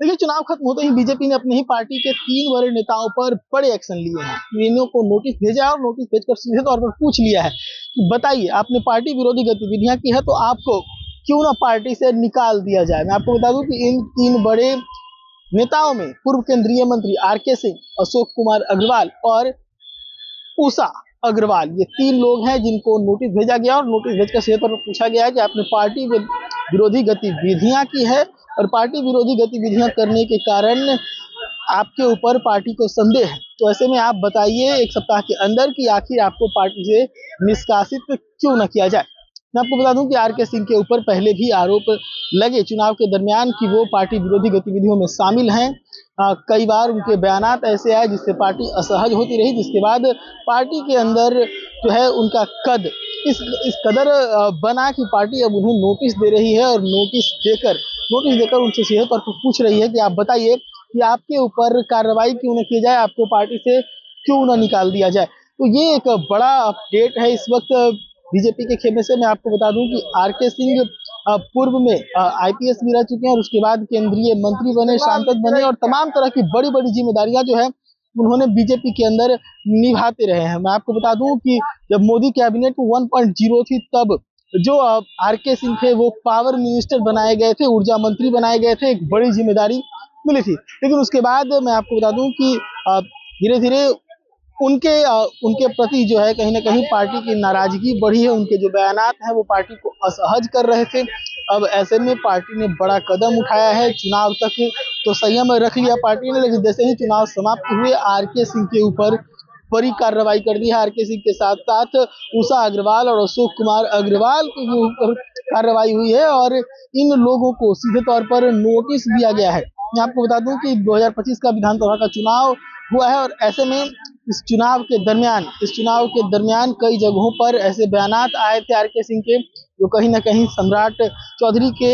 देखिए, चुनाव खत्म होते ही बीजेपी ने अपनी ही पार्टी के 3 बड़े नेताओं पर बड़े एक्शन लिए हैं। इन्हों को नोटिस भेजा है और नोटिस भेजकर सीधे तौर पर पूछ लिया है कि बताइए, आपने पार्टी विरोधी गतिविधियां की है तो आपको क्यों ना पार्टी से निकाल दिया जाए। मैं आपको बता दूं कि इन 3 बड़े नेताओं में पूर्व केंद्रीय मंत्री आर.के. सिंह, अशोक कुमार अग्रवाल और उषा अग्रवाल, ये 3 लोग हैं जिनको नोटिस भेजा गया और नोटिस भेजकर सीधे तौर पर पूछा गया है कि आपने पार्टी विरोधी गतिविधियां की है और पार्टी विरोधी गतिविधियां करने के कारण आपके ऊपर पार्टी को संदेह है। तो ऐसे में आप बताइए 1 सप्ताह के अंदर कि आखिर आपको पार्टी से निष्कासित क्यों न किया जाए। मैं आपको बता दूं कि आर.के. सिंह के ऊपर पहले भी आरोप लगे चुनाव के दरमियान कि वो पार्टी विरोधी गतिविधियों में शामिल हैं। कई बार उनके बयानात ऐसे आए जिससे पार्टी असहज होती रही, जिसके बाद पार्टी के अंदर जो है उनका कद इस कदर बना कि पार्टी अब उन्हें नोटिस दे रही है और नोटिस देकर उनसे सीधे तौर पर पूछ रही है कि आप बताइए कि आपके ऊपर कार्रवाई क्यों न की जाए, आपको पार्टी से क्यों न निकाल दिया जाए। तो ये एक बड़ा अपडेट है इस वक्त बीजेपी के खेमे से। मैं आपको बता दूं कि आर.के. सिंह पूर्व में आईपीएस भी रह चुके हैं और उसके बाद केंद्रीय मंत्री बने, सांसद बने और तमाम तरह की बड़ी बड़ी जिम्मेदारियां जो है उन्होंने बीजेपी के अंदर निभाते रहे हैं। मैं आपको बता दूं कि जब मोदी कैबिनेट 1.0 थी तब जो आर.के. सिंह थे वो पावर मिनिस्टर बनाए गए थे, ऊर्जा मंत्री बनाए गए थे, एक बड़ी जिम्मेदारी मिली थी। लेकिन उसके बाद मैं आपको बता दूं कि धीरे धीरे उनके प्रति जो है कहीं ना कहीं पार्टी की नाराजगी बढ़ी है। उनके जो बयानात हैं वो पार्टी को असहज कर रहे थे। अब ऐसे में पार्टी ने बड़ा कदम उठाया है। चुनाव तक तो संयम रख लिया पार्टी ने, लेकिन जैसे ही चुनाव समाप्त हुए आर.के. सिंह के ऊपर बड़ी कार्रवाई कर दी है। आर.के. सिंह के साथ साथ उषा अग्रवाल और अशोक कुमार अग्रवाल के ऊपर कार्रवाई हुई है और इन लोगों को सीधे तौर पर नोटिस दिया गया है। मैं आपको बता दूं कि 2025 का विधानसभा का चुनाव हुआ है और ऐसे में इस चुनाव के दरमियान कई जगहों पर ऐसे बयानात आए थे आर.के. सिंह के, जो कहीं ना कहीं सम्राट चौधरी के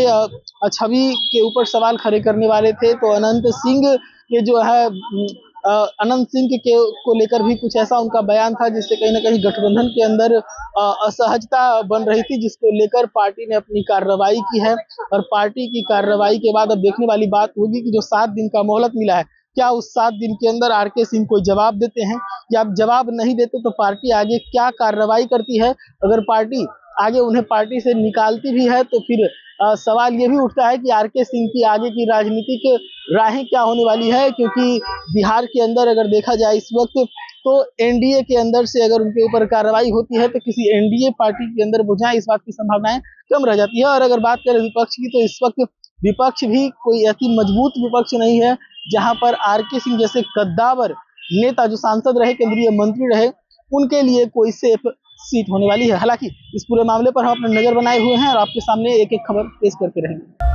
छवि के ऊपर सवाल खड़े करने वाले थे। तो अनंत सिंह के जो है अनंत सिंह के को लेकर भी कुछ ऐसा उनका बयान था जिससे कहीं ना कहीं गठबंधन के अंदर असहजता बन रही थी, जिसको लेकर पार्टी ने अपनी कार्रवाई की है। और पार्टी की कार्रवाई के बाद अब देखने वाली बात होगी कि जो 7 दिन का मोहलत मिला है, क्या उस 7 दिन के अंदर आर.के. सिंह कोई जवाब देते हैं, या आप जवाब नहीं देते तो पार्टी आगे क्या कार्रवाई करती है। अगर पार्टी आगे उन्हें पार्टी से निकालती भी है तो फिर सवाल ये भी उठता है कि आर.के. सिंह की आगे की राजनीतिक राहें क्या होने वाली है, क्योंकि बिहार के अंदर अगर देखा जाए इस वक्त तो एनडीए के अंदर से अगर उनके ऊपर कार्रवाई होती है तो किसी एनडीए पार्टी के अंदर वो जाए, इस बात की संभावनाएं कम रह जाती है। और अगर बात करें विपक्ष की तो इस वक्त विपक्ष भी कोई ऐसी मजबूत विपक्ष नहीं है जहां पर आर.के. सिंह जैसे कद्दावर नेता जो सांसद रहे, केंद्रीय मंत्री रहे, उनके लिए कोई सेफ सीट होने वाली है। हालांकि इस पूरे मामले पर हम अपनी नजर बनाए हुए हैं और आपके सामने एक एक खबर पेश करते रहेंगे।